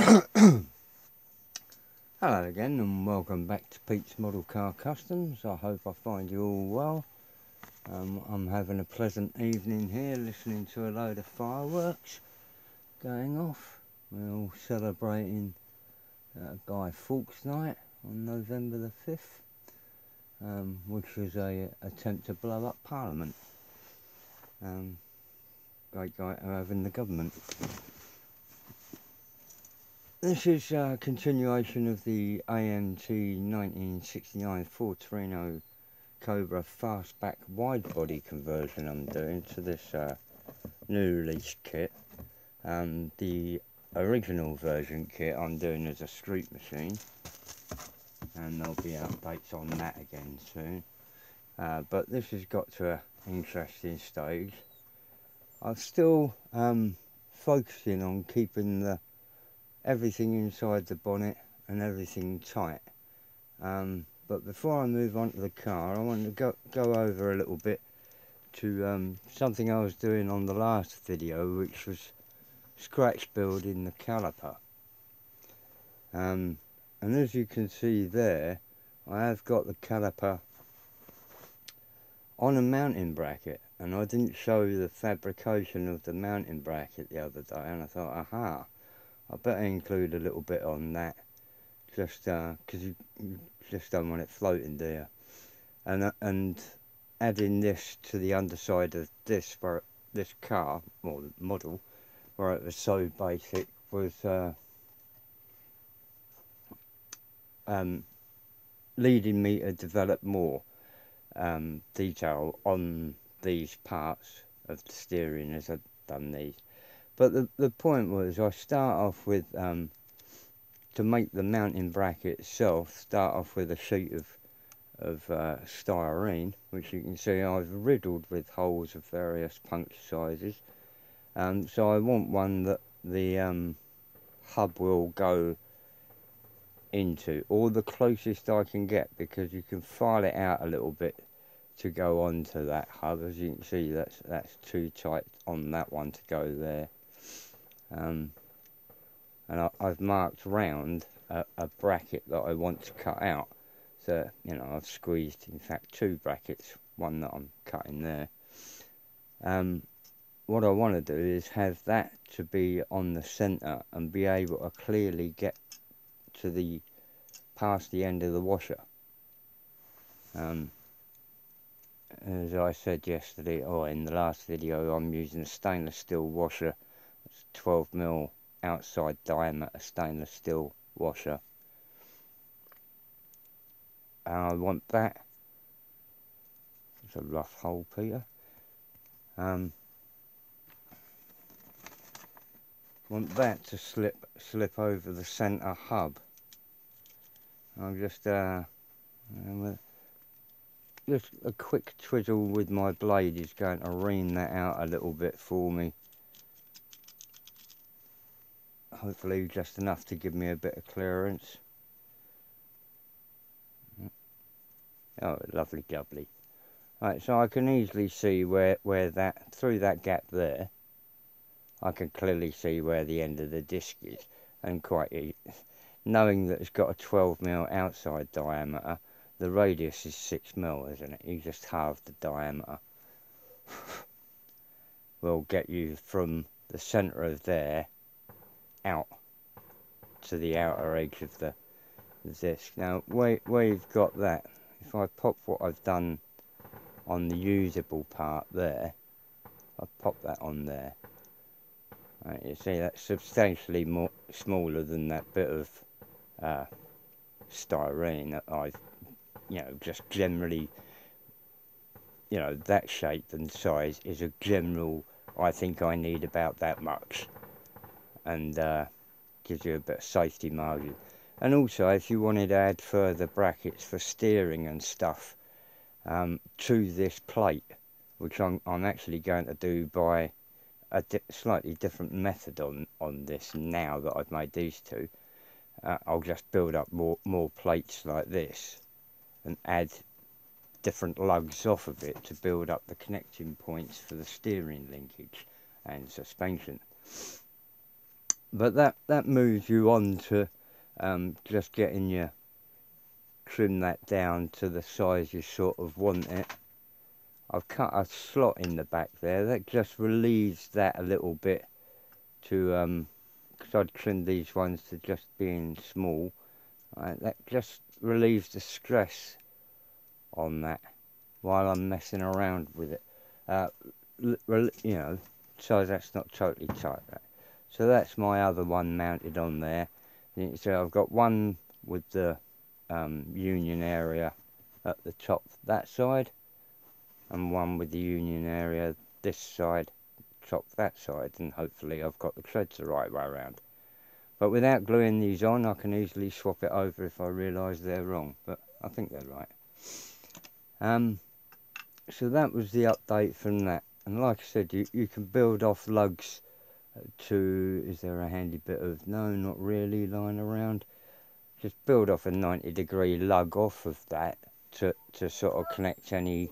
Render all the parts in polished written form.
Hello again and welcome back to Pete's Model Car Customs. I hope I find you all well. I'm having a pleasant evening here listening to a load of fireworks going off. We're all celebrating Guy Fawkes Night on November the 5th, which was a attempt to blow up Parliament. Great guy to have in the government. This is a continuation of the AMT 1969 Ford Torino Cobra fastback wide body conversion I'm doing to this new release kit. The original version kit I'm doing as a street machine, and there'll be updates on that again soon. But this has got to an interesting stage. I'm still focusing on keeping everything inside the bonnet and everything tight. But before I move on to the car, I want to go over a little bit to something I was doing on the last video, which was scratch building the caliper. And as you can see there, I have got the caliper on a mounting bracket, and I didn't show you the fabrication of the mounting bracket the other day, and I thought, aha, I better include a little bit on that, just because you just don't want it floating, do you? And adding this to the underside of this car, or the model, where it was so basic, was leading me to develop more detail on these parts of the steering as I've done these. But the point was, I start off with, to make the mounting bracket itself, start off with a sheet of styrene, which you can see I've riddled with holes of various puncture sizes. So I want one that the hub will go into, or the closest I can get, because you can file it out a little bit to go onto that hub. As you can see, that's too tight on that one to go there. And I've marked round a bracket that I want to cut out. So, you know, I've squeezed, in fact, two brackets, one that I'm cutting there. What I want to do is have that to be on the centre and be able to clearly get to past the end of the washer. As I said yesterday, or in the last video, I'm using a stainless steel washer. It's 12mm outside diameter stainless steel washer. And I want that. It's a rough hole, Peter. Want that to slip over the centre hub. I'm just a quick twiddle with my blade is going to ream that out a little bit for me. Hopefully just enough to give me a bit of clearance. Oh, lovely jubbly. Right, so I can easily see where that, through that gap there, I can clearly see where the end of the disc is. And quite knowing that it's got a 12mm outside diameter, the radius is 6mm, isn't it? You just halve the diameter. Will get you from the centre of there out to the outer edge of the disc. Now, where you've got that, if I pop what I've done on the usable part there, I pop that on there. Right, you see that's substantially more smaller than that bit of styrene that I've, you know, just generally, you know, that shape and size is a general, I think I need about that much, and gives you a bit of safety margin. And also, if you wanted to add further brackets for steering and stuff to this plate, which I'm actually going to do by a slightly different method on this now that I've made these two. I'll just build up more plates like this and add different lugs off of it to build up the connecting points for the steering linkage and suspension. but that moves you on to just getting your trim that down to the size you sort of want it. I've cut a slot in the back there. That just relieves that a little bit to because I'd trimmed these ones to just being small. That just relieves the stress on that while I'm messing around with it. You know, so that's not totally tight. Right? So that's my other one mounted on there. So I've got one with the union area at the top that side, and one with the union area this side, top that side, and hopefully I've got the treads the right way around. But without gluing these on, I can easily swap it over if I realise they're wrong, but I think they're right. So that was the update from that. And like I said, you can build off lugs to, is there a handy bit of, no, not really, lying around. Just build off a 90-degree lug off of that to sort of connect any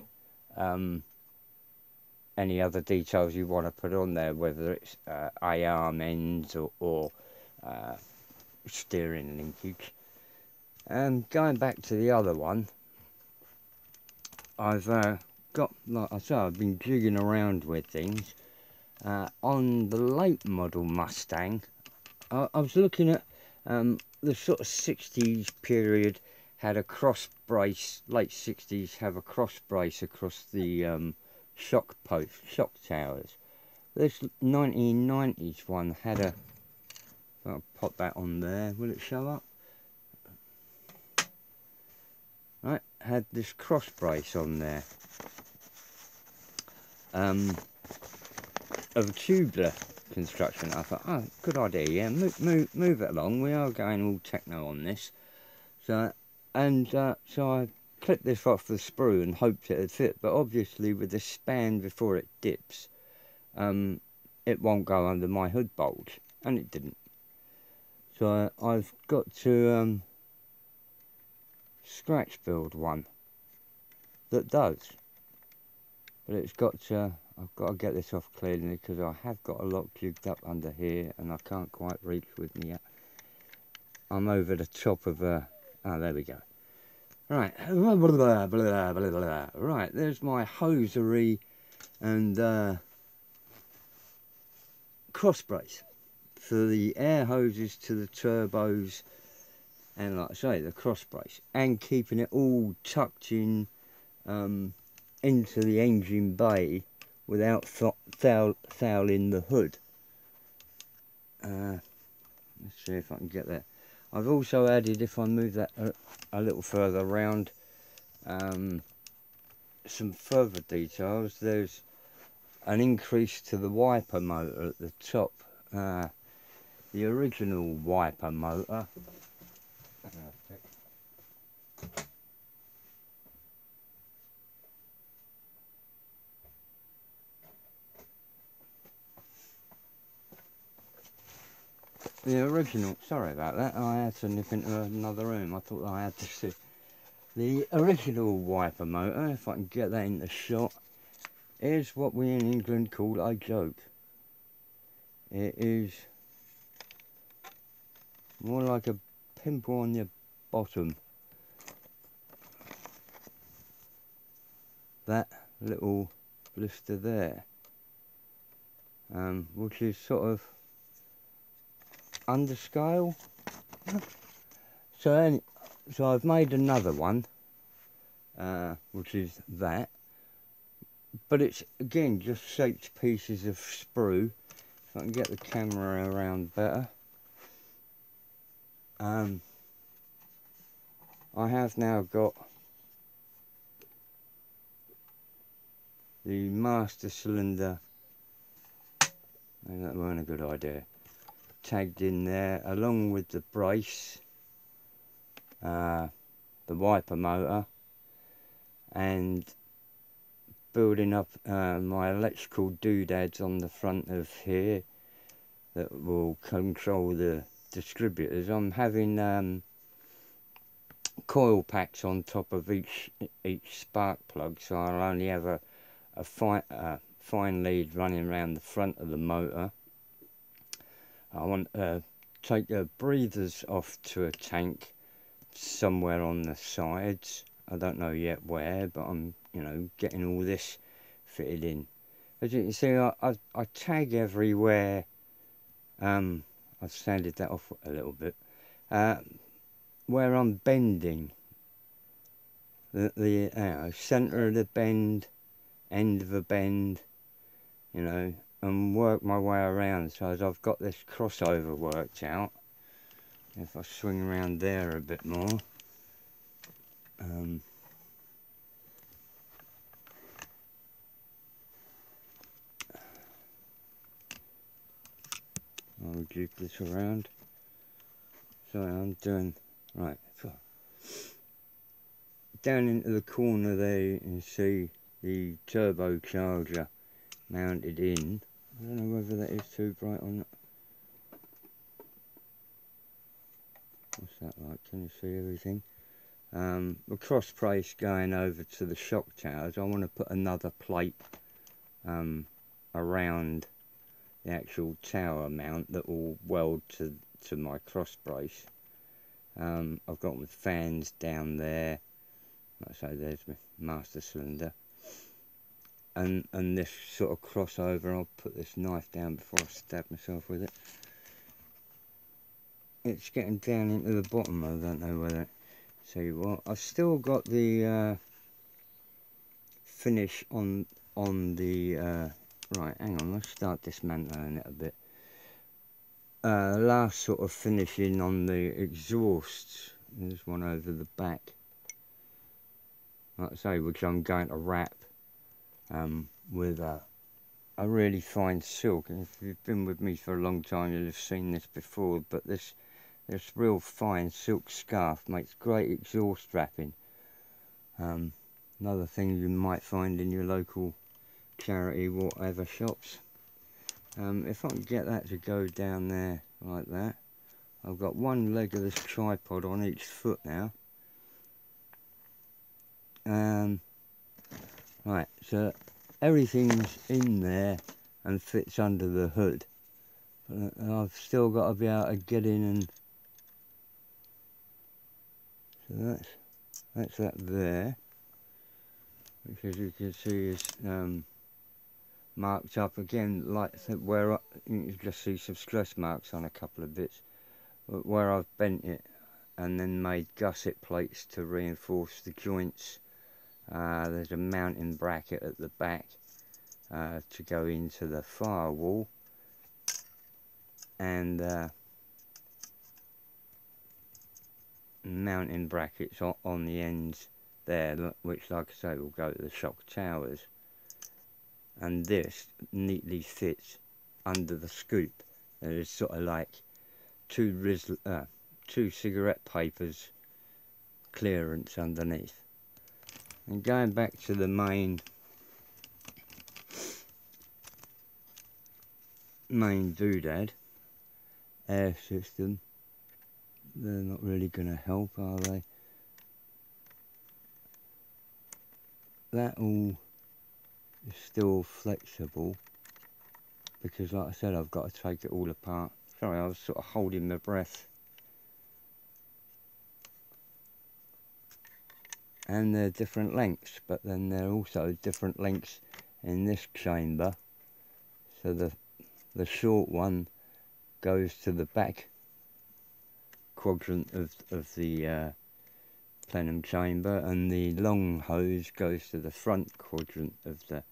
other details you want to put on there, whether it's A-arm ends or steering linkage. Going back to the other one, I've got, like I said, I've been jigging around with things. On the late model Mustang, I was looking at the sort of 60s period, had a cross brace, late 60s have a cross brace across the shock towers. This 1990s one had a, I'll pop that on there, will it show up? Right, had this cross brace on there of a tubular construction. I thought, oh, good idea, yeah, move it along, we are going all techno on this. So I clipped this off the sprue and hoped it would fit, but obviously with the span before it dips, it won't go under my hood bulge, and it didn't. So I've got to scratch build one that does, but it's got to, I've got to get this off clearly because I have got a lot jigged up under here and I can't quite reach with me yet. I'm over the top of a, oh, there we go. Right, right, there's my hosiery and cross brace for the air hoses to the turbos, and like I say, the cross brace, and keeping it all tucked in into the engine bay without fouling the hood. Let's see if I can get that. I've also added, if I move that a little further around, some further details. There's an increase to the wiper motor at the top. The original wiper motor, sorry about that, I had to nip into another room. I thought I had to see. The original wiper motor, if I can get that in the shot, is what we in England call a joke. It is more like a pimple on your bottom. That little blister there, which is sort of under scale. So I've made another one, which is that, but it's again just shaped pieces of sprue. If I can get the camera around better. I have now got the master cylinder, that weren't a good idea, tagged in there along with the brace, the wiper motor, and building up my electrical doodads on the front of here that will control the distributors. I'm having coil packs on top of each spark plug, so I'll only have a fine lead running around the front of the motor. I want to take the breathers off to a tank somewhere on the sides. I don't know yet where, but I'm, getting all this fitted in. As you can see, I tag everywhere. I've sanded that off a little bit. Where I'm bending, the centre of the bend, end of a bend, and work my way around. So as I've got this crossover worked out, if I swing around there a bit more, I'll juke this around. So I'm doing, right, down into the corner there you can see the turbocharger mounted in. I don't know whether that is too bright or not. What's that like? Can you see everything? The cross brace going over to the shock towers. I want to put another plate around the actual tower mount that will weld to my cross brace. I've got my fans down there. Like I say, there's my master cylinder. And this sort of crossover, I'll put this knife down before I stab myself with it. It's getting down into the bottom. I don't know whether. Tell you what, I've still got the finish on the right. Hang on, let's start dismantling it a bit. Last sort of finishing on the exhausts. There's one over the back. Like I say, which I'm going to wrap with a really fine silk. And if you've been with me for a long time, you'll have seen this before. But this real fine silk scarf makes great exhaust wrapping. Another thing you might find in your local charity whatever shops. If I can get that to go down there like that, I've got one leg of this tripod on each foot now. Right, so everything's in there and fits under the hood. But I've still got to be able to get in and... So that's that there, which as you can see is marked up again, like where you can just see some stress marks on a couple of bits, but where I've bent it and then made gusset plates to reinforce the joints. There's a mounting bracket at the back to go into the firewall, and mounting brackets on the ends there, which like I say will go to the shock towers. And this neatly fits under the scoop. There's sort of like two cigarette papers clearance underneath. And going back to the main doodad air system, they're not really going to help, are they? That all is still flexible because, like I said, I've got to take it all apart. Sorry, I was sort of holding my breath. And they're different lengths, but then they're also different lengths in this chamber. So the short one goes to the back quadrant of the plenum chamber, and the long hose goes to the front quadrant of the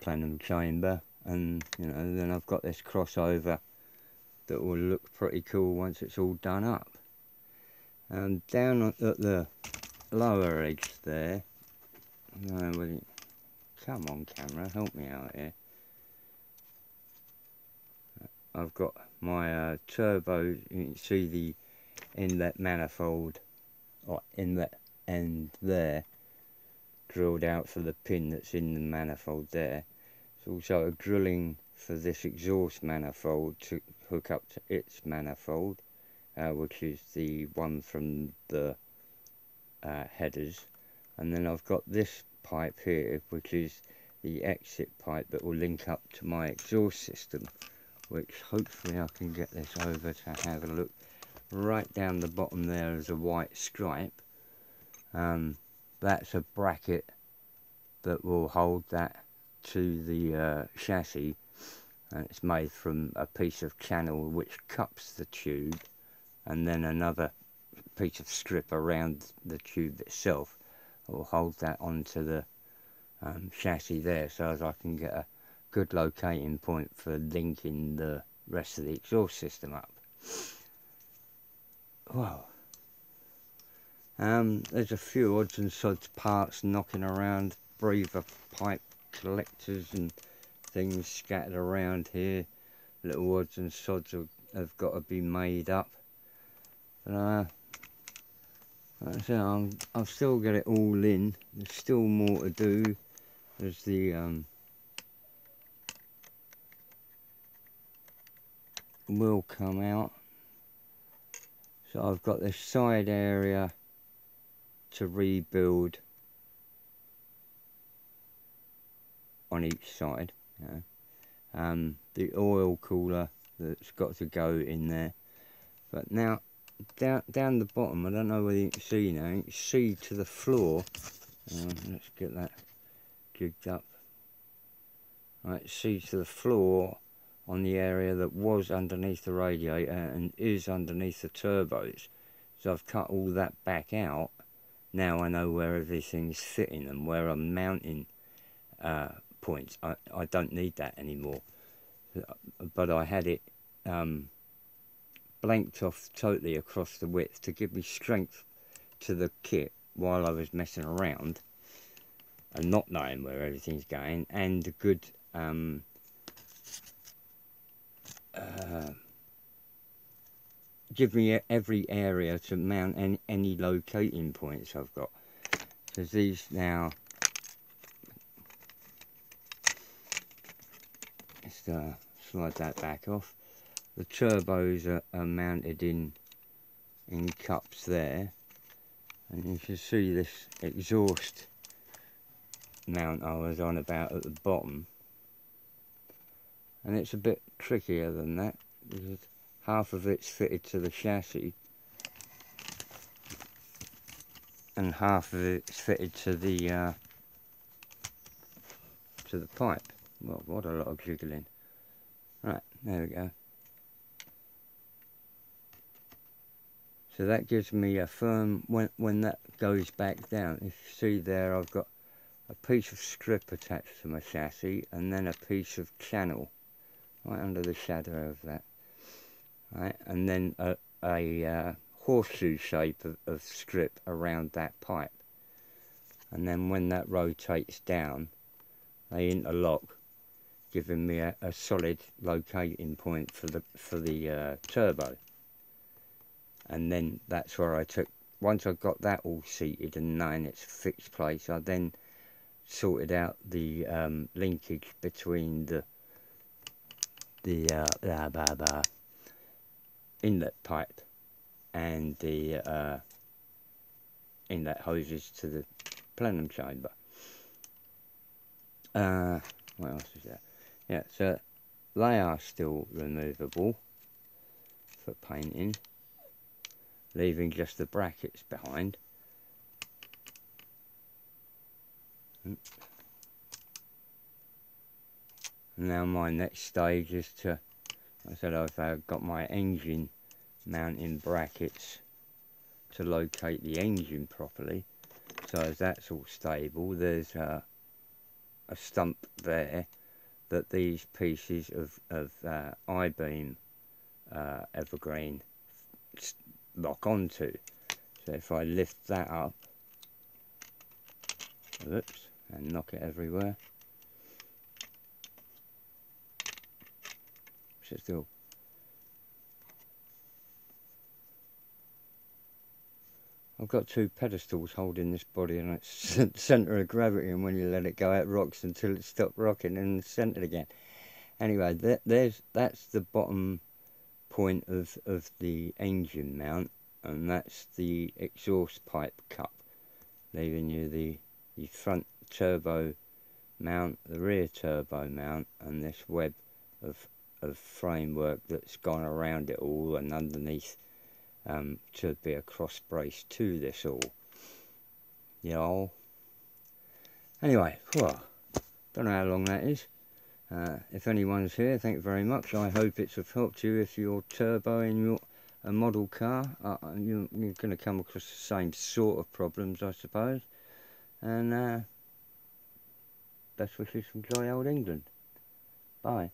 plenum chamber. And then I've got this crossover that will look pretty cool once it's all done up. And down at the lower edge there, come on camera, help me out here. I've got my turbo, you can see the inlet manifold, or inlet end there, drilled out for the pin that's in the manifold there. There's also a drilling for this exhaust manifold to hook up to its manifold, which is the one from the headers. And then I've got this pipe here, which is the exit pipe that will link up to my exhaust system, which hopefully I can get this over to have a look. Right down the bottom there is a white stripe. That's a bracket that will hold that to the chassis, and it's made from a piece of channel which cups the tube, and then another piece of strip around the tube itself will hold that onto the chassis there, so as I can get a good locating point for linking the rest of the exhaust system up. Wow. There's a few odds and sods parts knocking around, breather pipe collectors and things scattered around here. Little odds and sods have got to be made up. But like I said, I've still got it all in. There's still more to do. There's the will come out. So I've got this side area to rebuild on each side. The oil cooler that's got to go in there. But now down the bottom, I don't know whether you can see now. You can see to the floor. Let's get that jigged up. Right, see to the floor on the area that was underneath the radiator and is underneath the turbos. So I've cut all that back out. Now I know where everything's fitting and where I'm mounting points. I don't need that anymore. But I had it blanked off totally across the width to give me strength to the kit while I was messing around and not knowing where everything's going, and a good give me every area to mount any locating points I've got. So these now, let's slide that back off. The turbos are mounted in cups there, and you can see this exhaust mount I was on about at the bottom, and it's a bit trickier than that because half of it's fitted to the chassis and half of it's fitted to the pipe. Well, what a lot of jiggling. Right, there we go. So that gives me a firm, when that goes back down, if you see there, I've got a piece of strip attached to my chassis and then a piece of channel right under the shadow of that. Right, and then a horseshoe shape of strip around that pipe. And then when that rotates down, they interlock, giving me a solid locating point for the turbo. And then that's where I took, once I got that all seated and knowing its fixed place, I then sorted out the linkage between the inlet pipe and the inlet hoses to the plenum chamber. What else is there? Yeah, so they are still removable for painting, leaving just the brackets behind. Now my next stage is to, like I said, I've got my engine mounting brackets to locate the engine properly. So as that's all stable, there's a stump there that these pieces of I-beam evergreen lock onto. So if I lift that up, whoops, and knock it everywhere, so still, I've got two pedestals holding this body and it's centre of gravity, and when you let it go it rocks until it stops rocking and it's centred again. Anyway, that's the bottom point of the engine mount, and that's the exhaust pipe cup, leaving you the front turbo mount, the rear turbo mount, and this web of of framework that's gone around it all and underneath to be a cross brace to this all, you know. Anyway, well, don't know how long that is. If anyone's here, thank you very much. I hope it's have helped you if you're turboing a model car. You're going to come across the same sort of problems, I suppose. And best wishes from jolly old England. Bye.